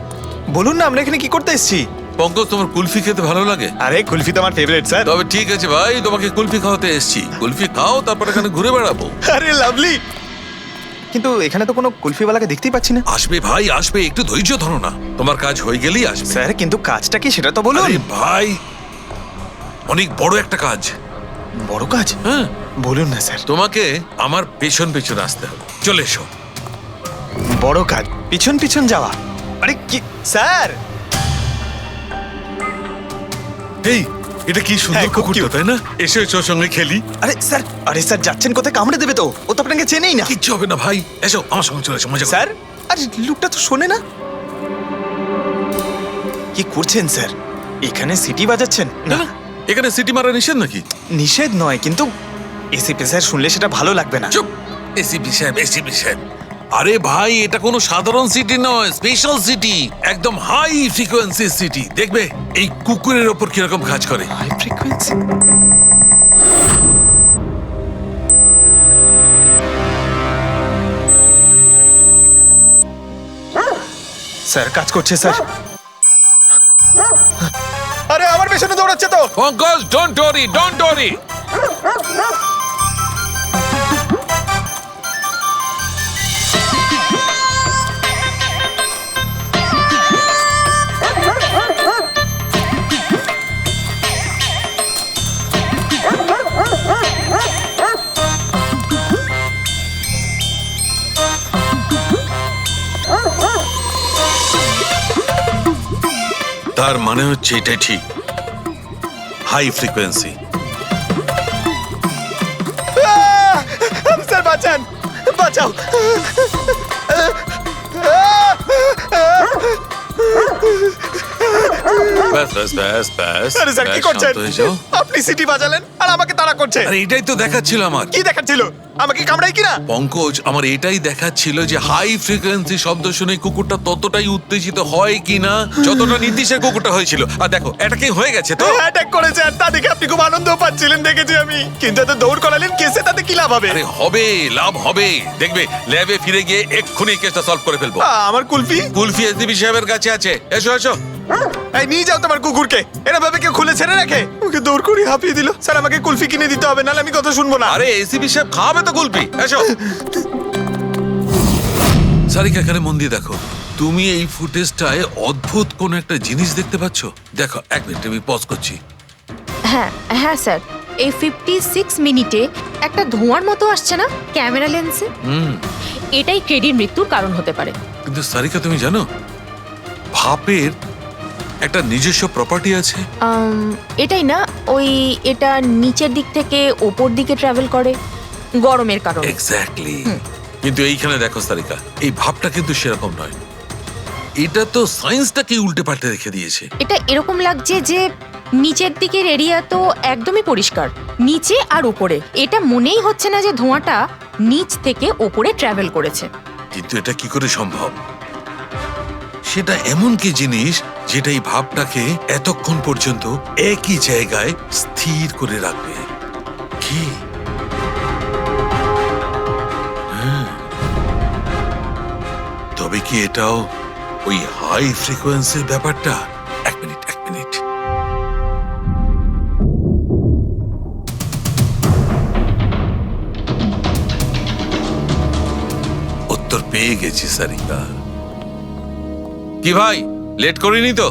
বলুন না আমরা এখানে কি করতে এসেছি? পঙ্কজ, তোমার কুলফি খেতে ভালো লাগে? আরে কুলফি তো আমার ফেভারিট স্যার। তবে ঠিক আছে ভাই, তোমাকে কুলফি খাওয়াতে এসেছি। কুলফি খাও, তারপর এখানে ঘুরে বেড়াবো। আরে লাভলি, কিন্তু এখানে তো কোনো কুলফিওয়ালাকে দেখতেই পাচ্ছি না। আসবে ভাই আসবে, একটু ধৈর্য ধরো না, তোমার কাজ হয়ে গেলেই আসবে। স্যার কিন্তু কাজটা কি সেটা তো বলুন। আরে ভাই, অনেক বড় একটা কাজ। বড় কাজ? হ্যাঁ বলুন না স্যার। তোমাকে আমার পেছন পেছন আসতে হবে। চলে এসো। বড় কাজ? পিছন পিছন যাওয়া? আরে কি স্যার! এই এটা কি সুন্দর কুকুরটা, তাই না? এসো এসো, সঙ্গে খেলি। আরে স্যার যাচ্ছেন কোথায়? কামড়ে দেবে তো, ও তো আপনাকে চেনেই না। কিচ্ছু হবে না ভাই, এসো আমার সঙ্গে চলে এসো, মজা করো। স্যার আরে লোকটা তো শোনে না। কি করছেন স্যার? এখানে সিটি বাজাচ্ছেন? না, এখানে সিটি মারা নিষেধ নাকি? নিষেধ নয়, কিন্তু এসিপি স্যার শুনলে সেটা ভালো লাগবে না। চুপ, এসিপি সাহেব। আরে ভাই, এটা কোনো সাধারণ সিটি নয়, স্পেশাল সিটি, একদম হাই ফ্রিকোয়েন্সি সিটি। দেখবে এই কুকুরের ওপর কিরকম কাজ করে। High frequency? স্যার কাজ করছে স্যার। আরে আমার পেছনে দৌড়াচ্ছে তো। Pankaj, don't worry. তার মানে হচ্ছে এটাই ঠিক, হাই ফ্রিকোয়েন্সি। স্যার বাঁচান, বাঁচাও। ব্যাস ব্যাস ব্যাস ব্যাস আরে স্যার কি ব্যাস, করছেন শান্ত হয়ে যাও। আপনি সিটি বাজালেন আর আমাকে তাড়া করছে আরে এটাই তো দেখাচ্ছিল আমার কি দেখাচ্ছিল আমাকে কামড়াই কিনা পঙ্কজ আমার এটাই দেখাচ্ছিল যে হাই ফ্রিকোয়েন্সি শব্দ শুনে কুকুরটা ততটাই উত্তেজিত হয় কিনা যতটা নীতিশের কুকুরটা হয়েছিল। আর দেখো এটা কি হয়ে গেছে তো। অ্যাটাক করেছে আর তা দেখে আপনি খুব আনন্দ পাচ্ছিলেন দেখেছি আমি, কিন্তু এত দৌড় করালেন কেসে তাতে কি লাভ হবে? আরে হবে, লাভ হবে, দেখবে ল্যাবে ফিরে গিয়ে এক্ষুনি কেসটা সলভ করে ফেলবো। আমার কুলফি কুলফি এসডিপি সাহেবের কাছে আছে, এসো এসো। এই নিয়ে যাও তোমার কুকুরকে, এরা ভাবে কেউ খুলে ছেড়ে রাখে? ওকে দৌড় করে হাঁপিয়ে দিল। স্যার আমাকে কুলফি কিনে দিতে হবে, নাহলে আমি কথা শুনবো না। আরে এসিপি সাহেব খাওয়াবে তো কুলফি, এসো। সারিকা এখানে মন দিয়ে দেখো, তুমি এই ফুটেজটায় অদ্ভুত কোন একটা জিনিস দেখতে পাচ্ছ? দেখো এক মিনিট আমি পজ করছি। হ্যাঁ হ্যাঁ স্যার, এই 56 মিনিটে একটা ধোঁয়ার মতো আসছে না ক্যামেরা লেন্সে? এটাই কেডির মৃত্যুর কারণ হতে পারে। কিন্তু সারিকা তুমি জানো ভাপের একটা নিজস্ব প্রপার্টি আছে? এটাই না, ওই এটা নিচের দিক থেকে ওপর দিকে ট্রাভেল করে গরমের কারণে। এক্স্যাক্টলি। কিন্তু এইখানে দেখো সারিকা, এই ভাবটা কিন্তু সেরকম নয়, এটা তো সায়েন্সটাকে উল্টে পাল্টে রেখে দিয়েছে। এটা এরকম লাগছে যে নিচের দিকের এরিয়া তো একদমই পরিষ্কার, নিচে আর উপরে এটা মনেই হচ্ছে না যে ধোঁয়াটা নিচ থেকে ওপরে ট্রাভেল করেছে। কিন্তু এটা কি করে সম্ভব? সেটা এমন কি জিনিস যেটা এই ভাবটাকে এতক্ষণ পর্যন্ত একই জায়গায় স্থির করে রাখবে? কি? তবে কি এটাও ওই হাই ফ্রিকোয়েন্সির ব্যাপারটা? এক মিনিট এক মিনিট। উত্তর পেয়ে গেছি সারিকা। কি ভাই লেট করিনি তো?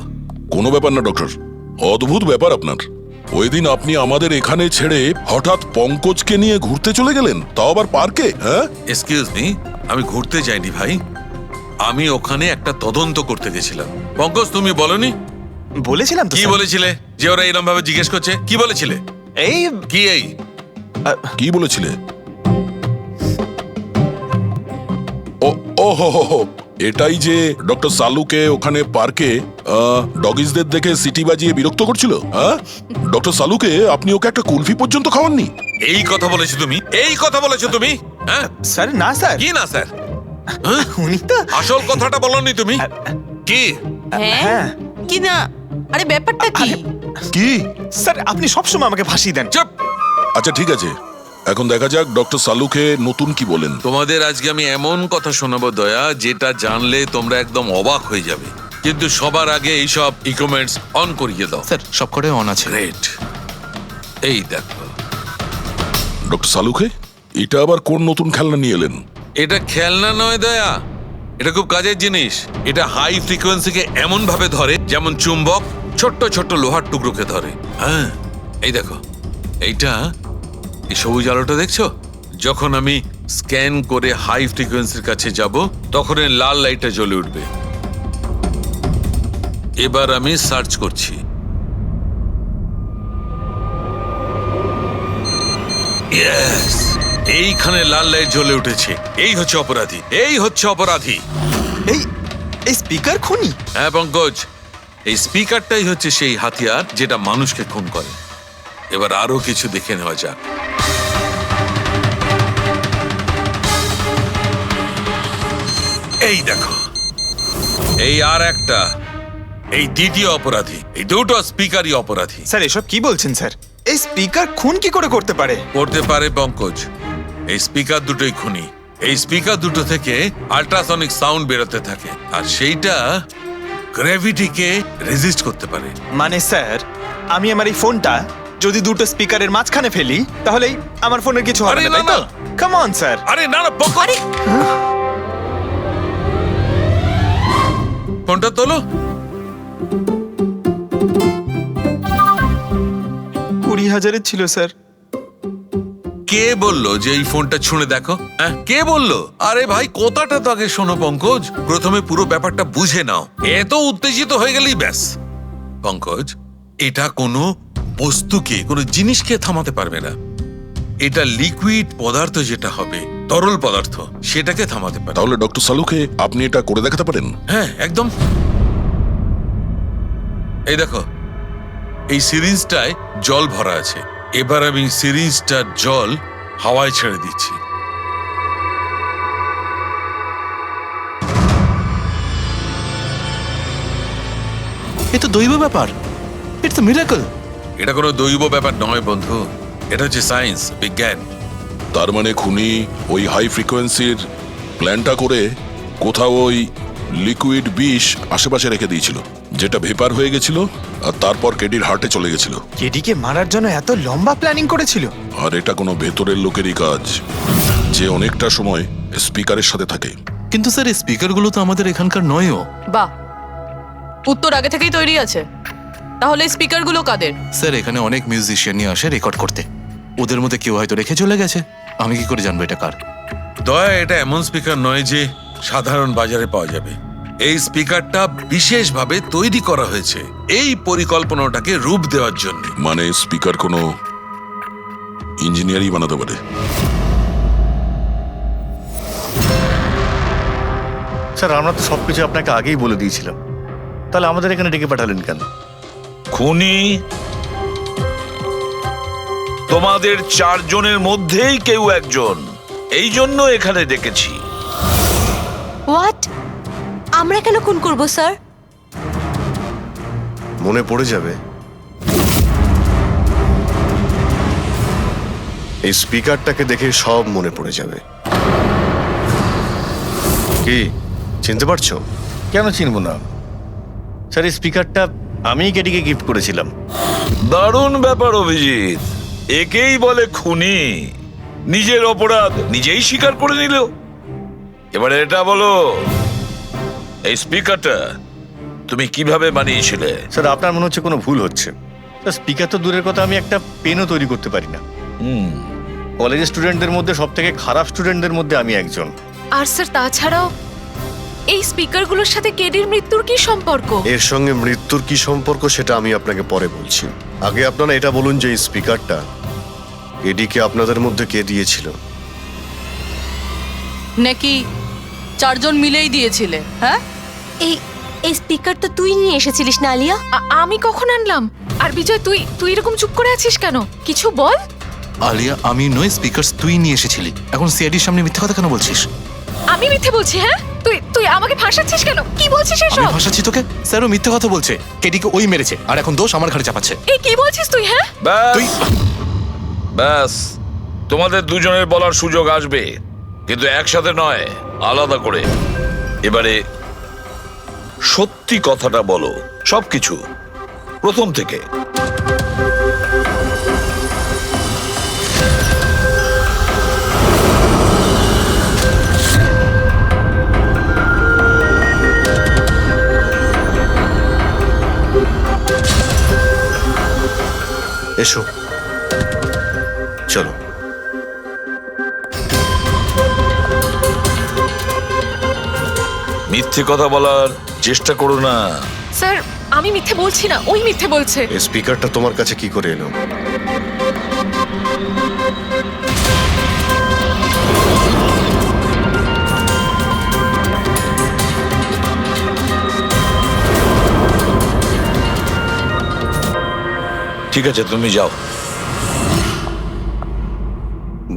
কোনো ব্যাপার না ডক্টর, অদ্ভুত ব্যাপার আপনার। ওই দিন আপনি আমাদের এখানে ছেড়ে হঠাৎ পঙ্কজকে নিয়ে ঘুরতে চলে গেলেন, তাও আবার পার্কে। হ্যাঁ, এক্সকিউজ মি, আমি ঘুরতে যাইনি ভাই, আমি ওখানে একটা তদন্ত করতে গেছিলাম। পঙ্কজ তুমি বলনি? বলেছিলাম তো কি স্যার। বলেছিলে যে ওরা এরকম ভাবে জিজ্ঞেস করছে? কি বলেছিলে? এই কি এই কি বলেছিলে? ও হো হো হো, এটাই যে ডক্টর সালুকে ওখানে পার্কে ডগিসদের দেখে সিটি বাজিয়ে বিরক্ত করছিল। হ্যাঁ, ডক্টর সালুকে আপনি ওকে একটা কুলফি পর্যন্ত খাওয়াননি? এই কথা বলেছো তুমি? এই কথা বলেছো তুমি? হ্যাঁ স্যার না স্যার। কি না স্যার? উনি তো আসল কথাটা বলনি তুমি। কি? হ্যাঁ কি না? আরে ব্যাপারটা কি? কি? স্যার আপনি সবসময় আমাকে ফাঁসিয়ে দেন। চুপ। আচ্ছা ঠিক আছে, এখন দেখা যাক ডক্টর সালুকে নতুন কি বলেন। তোমাদের আজকে আমি এমন কথা শোনাবো দয়া, যেটা জানলে তোমরা একদম অবাক হয়ে যাবে। কিন্তু সবার আগে এইসব ইকুইপমেন্টস অন করিয়ে দাও। স্যার সব করে অন আছে। গ্রেট। এই দেখো, ডক্টর সালুকে এটা আবার কোন নতুন খেলনা নিয়ে এলেন? এটা খেলনা নয় দয়া, এটা খুব কাজের জিনিস। এটা হাই ফ্রিকোয়েন্সিকে এমন ভাবে ধরে যেমন চুম্বক ছোট্ট ছোট্ট লোহার টুকরোকে ধরে। হ্যাঁ এই দেখো, এইটা এই সবুজ আলোটা দেখছো? যখন আমি স্ক্যান করে হাই ফ্রিকোয়েন্সির কাছে যাব তখন এই লাল লাইটটা জ্বলে উঠবে। এবার আমি সার্চ করছি। ইয়েস, এইখানে লাল লাইট জ্বলে উঠেছে। এই হচ্ছে অপরাধী, এই হচ্ছে অপরাধী। এই এই স্পিকার খুনি? হ্যাঁ পঙ্কজ, এই স্পিকারটাই হচ্ছে সেই হাতিয়ার যেটা মানুষকে খুন করে। এবার আরো কিছু দেখে নেওয়া যাক। এই দেখো, এই আর একটা, এই দ্বিতীয় অপরাধী। এই দুটো স্পিকারই অপরাধী। স্যার এসব কি বলছেন স্যার? এই স্পিকার খুন কি করে করতে পারে? করতে পারে পঙ্কজ, এই স্পিকার দুটোই খুনি। এই স্পিকার দুটো থেকে আল্ট্রাসনিক সাউন্ড বেরোতে থাকে, আর সেইটা গ্র্যাভিটিকে রেজিস্ট করতে পারে। মানে স্যার আমি আমার এই ফোনটা যদি দুটো স্পিকারের মাঝখানে ফেলি তাহলেই আমার ফোনের কিছু হবে আরে না, তাই না, তো? Come on sir. আরে না না পঙ্কজ, ফোনটা তোলো। 20,000-এর ছিল স্যার। কে বললো যে এই ফোনটা ছুঁড়ে দেখো? হ্যাঁ কে বললো? আরে ভাই কথাটা তো আগে শোনো পঙ্কজ, প্রথমে পুরো ব্যাপারটা বুঝে নাও। এত উত্তেজিত হয়ে গেলেই ব্যাস। পঙ্কজ, এটা কোনো বস্তুকে, কোনো জিনিসকে থামাতে পারবে না। এটা লিকুইড পদার্থ যেটা হবে, তরল পদার্থ, সেটাকে থামাতে পারে। তাহলে ডক্টর সালুকে আপনি এটা করে দেখাতে পারেন? হ্যাঁ একদম। এই দেখো, এই সিরিঞ্জটায় জল ভরা আছে। এবার আমি সিরিঞ্জটার জল হাওয়ায় ছেড়ে দিচ্ছি। এ তো দৈব ব্যাপার, ইটস আ মিরাকল। এটা কোনো দৈব ব্যাপার নয় বন্ধু, এটা হচ্ছে সায়েন্স, বিজ্ঞান। তার মানে খুনি ওই হাই ফ্রিকোয়েন্সির প্ল্যানটা করে কোথাও ওই লিকুইড বিষ আশেপাশে রেখে দিয়েছিল, যেটা ভেপার হয়ে গেছিল আর তারপর কেডির হার্টে চলে গেছিল। কেডিকে মারার জন্য এত লম্বা প্ল্যানিং করেছিল? আর এটা কোনো ভেতরের লোকেরই কাজ, যে অনেকটা সময় স্পিকারের সাথে থাকে। কিন্তু স্যার এই স্পিকারগুলো তো আমাদের এখানকার নয়ও। বাহ, উত্তর আগে থেকেই তৈরি আছে। তাহলে স্পিকারগুলো কাদের? স্যার এখানে অনেক মিউজিশিয়ানই আসে রেকর্ড করতে, ওদের মধ্যে কেউ হয়তো রেখে চলে গেছে। আমি কি করে জানবো এটা কার? দয়া, এটা এমন স্পিকার নয় যে সাধারণ বাজারে পাওয়া যাবে। এই স্পিকারটা বিশেষভাবে তৈরি করা হয়েছে এই পরিকল্পনাটাকে রূপ দেওয়ার জন্য। মানে স্পিকার কোনো ইঞ্জিনিয়ারই বানাতে পারে। স্যার আমরা তো সবকিছু আপনাকে আগেই বলে দিয়েছিলাম, তাহলে আমাদের এখানে ডেকে পাঠালেন কেন? খুনি তোমাদের চারজনের মধ্যেই কেউ একজন, এই জন্য এখানে ডেকেছি। হোয়াট? আমরা কেন খুন করব স্যার? মনে পড়ে যাবে এই স্পিকারটাকে দেখে, সব মনে পড়ে যাবে। কি চিনতে পারছো? কেন চিনব না স্যার, এই স্পিকারটা আমিই কেডিকে গিফট করেছিলাম। দারুণ ব্যাপার অভিজিৎ, একেই বলে খুনি। নিজের অপরাধ নিজেই স্বীকার করে নিল। এবারে এটা বলো, এই স্পিকারটা তুমি কিভাবে বানিয়েছিলে? স্যার আপনার মনে হচ্ছে কোনো ভুল হচ্ছে। স্যার স্পিকার তো দূরের কথা, আমি একটা পেনও তৈরি করতে পারি না। কলেজের স্টুডেন্টদের মধ্যে সব থেকে খারাপ স্টুডেন্টদের মধ্যে আমি একজন। আর স্যার তাছাড়াও এই স্পিকারগুলোর সাথে কেডির মৃত্যুর কি সম্পর্ক? এর সঙ্গে মৃত্যুর কি সম্পর্ক সেটা আমি আপনাকে পরে বলছি। আগে আপনারা এটা বলুন যে এই স্পিকারটা এডিকে আপনাদের মধ্যে কে দিয়েছিল? নাকি চারজন মিলেই দিয়েছিলে? হ্যাঁ, এই এই স্পিকার তো তুই নিয়ে এসেছিলিস না আলিয়া? আমি কখন আনলাম? আর বিজয় তুই তুই এরকম চুপ করে আছিস কেন? কিছু বল। আলিয়া, আমি নয়, স্পিকার তুই নিয়ে এসেছিলি। এখন সিআইডির সামনে মিথ্যা কথা কেন বলছিস? আমি মিথ্যে বলছি? হ্যাঁ, তুই তুই আমাকে ফাঁসাচ্ছিস কেন? কি বলছিস আমি এসব? ভাসাচ্ছি তোকে? স্যারও মিথ্যা কথা বলছে, কেডিকে ওই মেরেছে আর এখন দোষ আমার ঘাড়ে চাপাচ্ছে। এই কি বলছিস তুই? হ্যাঁ, তুই ব্যাস, তোমাদের দুজনের বলার সুযোগ আসবে, কিন্তু একসাথে নয়, আলাদা করে। এবারে সত্যি কথাটা বলো, সবকিছু প্রথম থেকে। এসো, চলো। মিথ্যে কথা বলার চেষ্টা করো না। স্যার আমি মিথ্যে বলছি না, ওই মিথ্যে বলছে। এই স্পিকারটা তোমার কাছে কি করে এলো? ঠিক আছে, তুমি যাও।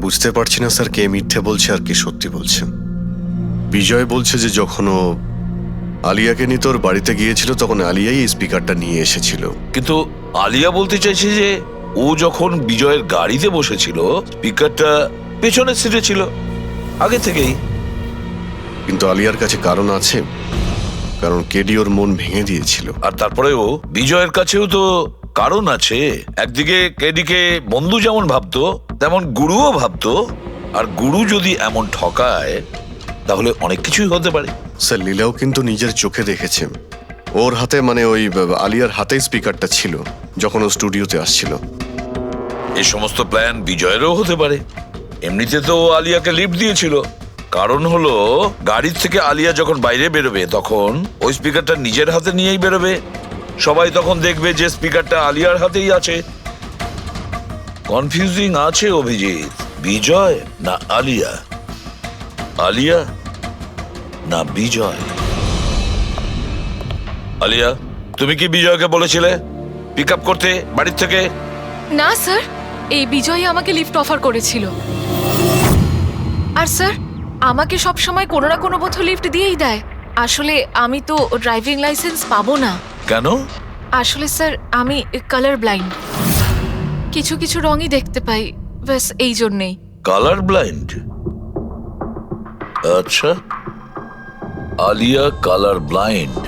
বুঝতে পারছি না স্যার, কে মিথ্যে বলছে আর কে সত্যি বলছে। বিজয় বলছে যে যখন ও আলিয়াকে নিয়ে তোর বাড়িতে গিয়েছিল তখন আলিয়াই এই স্পিকারটা নিয়ে এসেছিল। কিন্তু আলিয়া বলতে চাইছে যে ও যখন বিজয়ের গাড়িতে বসেছিল স্পিকারটা পেছনের সিটে ছিল আগে থেকেই। কিন্তু আলিয়ার কাছে কারণ আছে, কারণ কেডি ওর মন ভেঙে দিয়েছিল। আর তারপরেও বিজয়ের কাছেও তো কারণ আছে। একদিকে কেডিকে বন্ধু যেমন ভাবতো তেমন গুরুও ভাবতো, আর গুরু যদি এমন ঠকায় তাহলে অনেক কিছুই হতে পারে। স্যার লীলাও কিন্তু নিজের চোখে দেখেছে, ওর হাতে মানে ওই আলিয়ার হাতে স্পিকারটা ছিল যখন ও স্টুডিওতে আসছিল। এই সমস্ত প্ল্যান বিজয়েরও হতে পারে। এমনিতে তো ও আলিয়াকে লিফট দিয়েছিল, কারণ হলো গাড়ির থেকে আলিয়া যখন বাইরে বেরোবে তখন ওই স্পিকারটা নিজের হাতে নিয়েই বেরোবে। সবাই তখন দেখবে যে স্পিকারটা আলিয়ার হাতেই আছে। কনফিউজিং আছে অভিজিৎ, বিজয় না আলিয়া, আলিয়া না বিজয়। আলিয়া, তুমি কি বিজয়কে বলেছিলে পিক আপ করতে বাড়ির থেকে? না স্যার, এই বিজয় আমাকে লিফট অফার করেছিল। আর স্যার, আমাকে সব সময় কোনো না কোনো বোধ লিফট দিয়েই দেয়। আসলে আমি তো ড্রাইভিং লাইসেন্স পাবো না। কেন? আসলে স্যার, আমি কালার ব্লাইন্ড, কিছু কিছু রঙই দেখতে পাই, ব্যাস এই জন্যেই। Colour blind? আচ্ছা, আলিয়া কালার ব্লাইন্ড।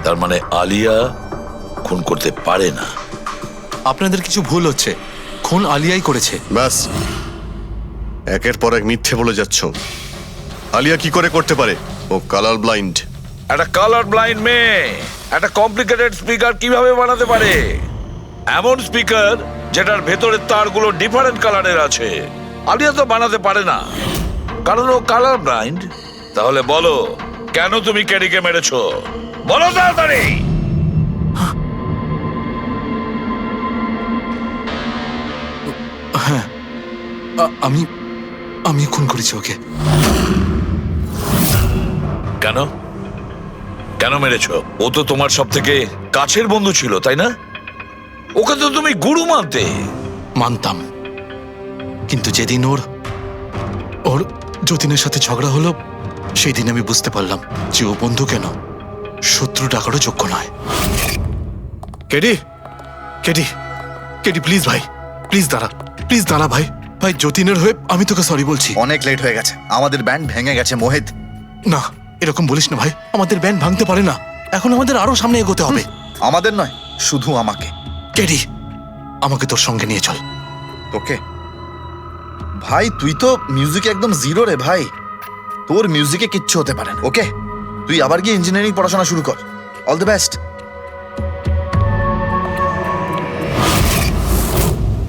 তার মানে আলিয়া খুন করতে পারে না। আপনাদের কিছু ভুল হচ্ছে, খুন আলিয়াই করেছে। ব্যাস, একের পর এক মিথ্যে বলে যাচ্ছ। আলিয়া কি করে করতে পারে? ও কালার ব্লাইন্ড। একটা কালার ব্লাইন্ড মেয়ে একটা কমপ্লিকেটেড স্পিকার কিভাবে বানাতে পারে? এমন স্পিকার যেটার ভেতরের তারগুলো ডিফারেন্ট কালারের আছে। আলিয়া তো বানাতে পারে না, কারণ ও কালার ব্লাইন্ড। তাহলে বলো, কেন তুমি কেডিকে মেরেছো? বলো তাড়াতাড়ি। হ্যাঁ, আমি আমি খুন করেছি ওকে। কেন কেন মেরেছো? ও তো তোমার সব থেকে কাছের বন্ধু ছিল, তাই না? ওকে তো তুমি গুরু মানতে। মানতাম, কিন্তু যেদিন ওর যতীনের সাথে ঝগড়া হলো, সেই দিন আমি বুঝতে পারলাম যে ও বন্ধু কেন, শত্রু ডাকারও যোগ্য নয়। কেডি, কেডি, কেডি প্লিজ ভাই, প্লিজ দাঁড়া ভাই। ভাই, যতীনের হয়ে আমি তোকে সরি বলছি। অনেক লেট হয়ে গেছে, আমাদের ব্যান্ড ভেঙে গেছে মোহিত। না, এরকম বলিস না ভাই, আমাদের ব্যান্ড ভাঙতে পারে না। এখন আমাদের আরো সামনে এগোতে হবে। আমাদের নয়, শুধু আমাকে। কেডি, আমাকে তোর সঙ্গে নিয়ে চল। তোকে? ভাই, তুই তো মিউজিকে একদম জিরো রে ভাই। তোর মিউজিকে কিচ্ছু হতে পারে না। ওকে, তুই আবার গিয়ে ইঞ্জিনিয়ারিং পড়াশোনা শুরু কর। All the best.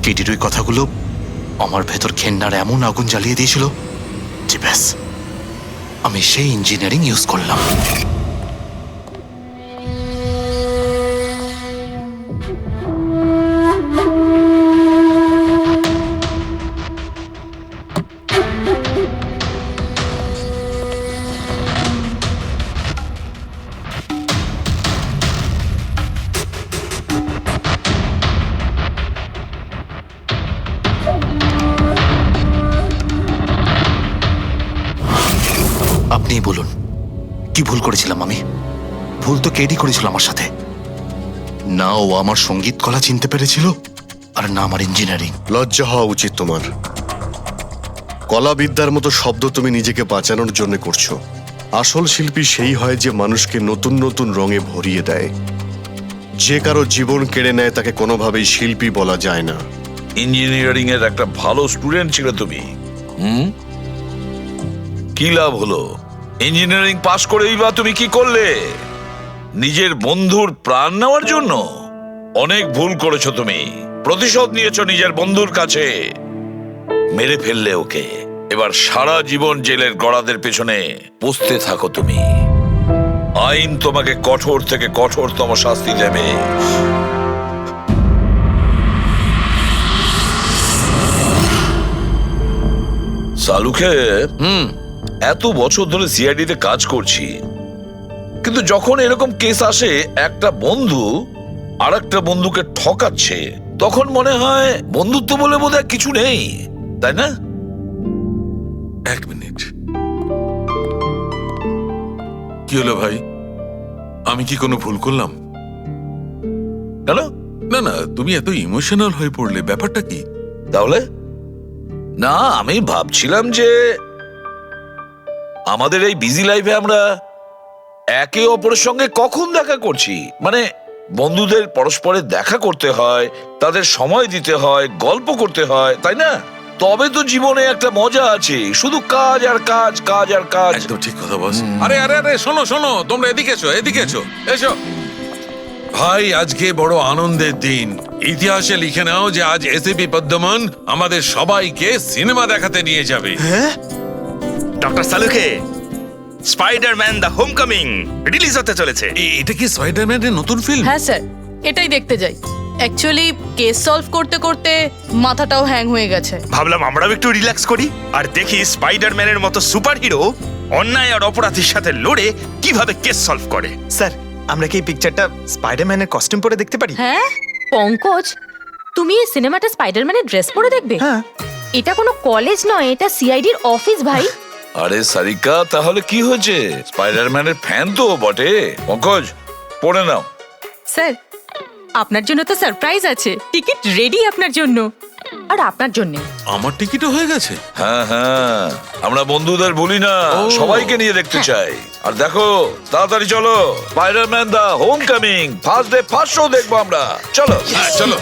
কেডির ওই কথাগুলো আমার ভেতর ঘেন্নার এমন আগুন জ্বালিয়ে দিয়েছিল যে ব্যাস, আমি সেই ইঞ্জিনিয়ারিং ইউজ করলাম। আপনিই বলুন, কি ভুল করেছিলাম আমি? ভুল তো কেডি করেছিল আমার সাথে। না ও আমার সঙ্গীত কলা চিনতে পেরেছিল, আর না আমার ইঞ্জিনিয়ারিং। লজ্জা হওয়া উচিত তোমার। কলাবিদ্যার মতো শব্দ তুমি নিজেকে বাঁচানোর জন্য করছো। আসল শিল্পী সেই হয় যে মানুষকে নতুন নতুন রঙে ভরিয়ে দেয়। যে কারো জীবন কেড়ে নেয় তাকে কোনোভাবেই শিল্পী বলা যায় না। ইঞ্জিনিয়ারিং এর একটা ভালো স্টুডেন্ট ছিল তুমি। কি লাভ হলো? ইঞ্জিনিয়ারিং পাশ করেই বা তুমি কি করলে? নিজের বন্ধুর প্রাণ নেওয়ার জন্য? অনেক ভুল করেছো তুমি। প্রতিশোধ নিয়েছো নিজের বন্ধুর কাছে। মেরে ফেললে ওকে। এবার সারা জীবন জেলের গড়াদের পেছনে পুষতে থাকো তুমি। আইন তোমাকে কঠোর থেকে কঠোরতম শাস্তি দেবে। সালুকে এত বছর ধরে সিআইডি তে কাজ করছি, কিন্তু যখন এরকম কেস আসে একটা বন্ধু আর একটা বন্ধুকে ঠকাচ্ছে, তখন মনে হয় বন্ধুত্ব বলে বোধহয় কিছু নেই, তাই না? এক মিনিট, কি হলো ভাই? আমি কি কোনো ভুল করলাম? কেন? না না, তুমি এত ইমোশনাল হয়ে পড়লে, ব্যাপারটা কি? তাহলে না, আমি ভাবছিলাম যে আমাদের এই বিজি লাইফে আমরা একে অপরের সঙ্গে কখন দেখা করছি। মানে বন্ধুদের পরস্পরের দেখা করতে হয়, তাদের সময় দিতে হয়, গল্প করতে হয়, তাই না? তবে তো জীবনে একটা মজা আছে। শুধু কাজ আর কাজ, কাজ আর কাজ। একদম ঠিক কথা বস। আরে আরে আরে, শোনো শোনো, তোমরা এদিকে এসো, এদিকে এসো, এসো ভাই। আজকে বড় আনন্দের দিন। ইতিহাসে লিখে নাও যে আজ এসিপি পদ্মমন আমাদের সবাইকে সিনেমা দেখাতে নিয়ে যাবে। ডক্টর সালুকে, স্পাইডারম্যান দ্য হোমকামিং রিলিজ হতে চলেছে। এটা কি স্পাইডারম্যানের নতুন ফিল্ম? হ্যাঁ স্যার, এটাই দেখতে যাই। অ্যাকচুয়ালি কেস সলভ করতে করতে মাথাটাও হ্যাং হয়ে গেছে। ভাবলাম আমরাও একটু রিল্যাক্স করি আর দেখি স্পাইডারম্যানের মতো সুপারহিরো অন্যায় আর অপরাধীর সাথে লড়ে কিভাবে কেস সলভ করে। স্যার আমরা কি এই পিকচারটা স্পাইডারম্যানের কস্টিউম পরে দেখতে পারি? হ্যাঁ পঙ্কজ, তুমি এই সিনেমাটা স্পাইডারম্যানের ড্রেস পরে দেখবে? হ্যাঁ। এটা কোনো কলেজ নয়, এটা সিআইডির অফিস ভাই। আরে সারিকা, তাহলে কি হয়েছে? স্পাইডারম্যানের ফ্যান তো বটে। পঙ্কজ, পড়ে নাও। স্যার আপনার জন্য তো সারপ্রাইজ আছে, টিকিট রেডি আপনার জন্য আর আপনার জন্য। আমার টিকিটও হয়ে গেছে। হ্যাঁ হ্যাঁ, আমরা বন্ধুদের বলি না, সবাইকে নিয়ে দেখতে চাই। আর দেখো, তাড়াতাড়ি চলো, Spiderman the homecoming first day first show দেখবো আমরা। চলো চলো।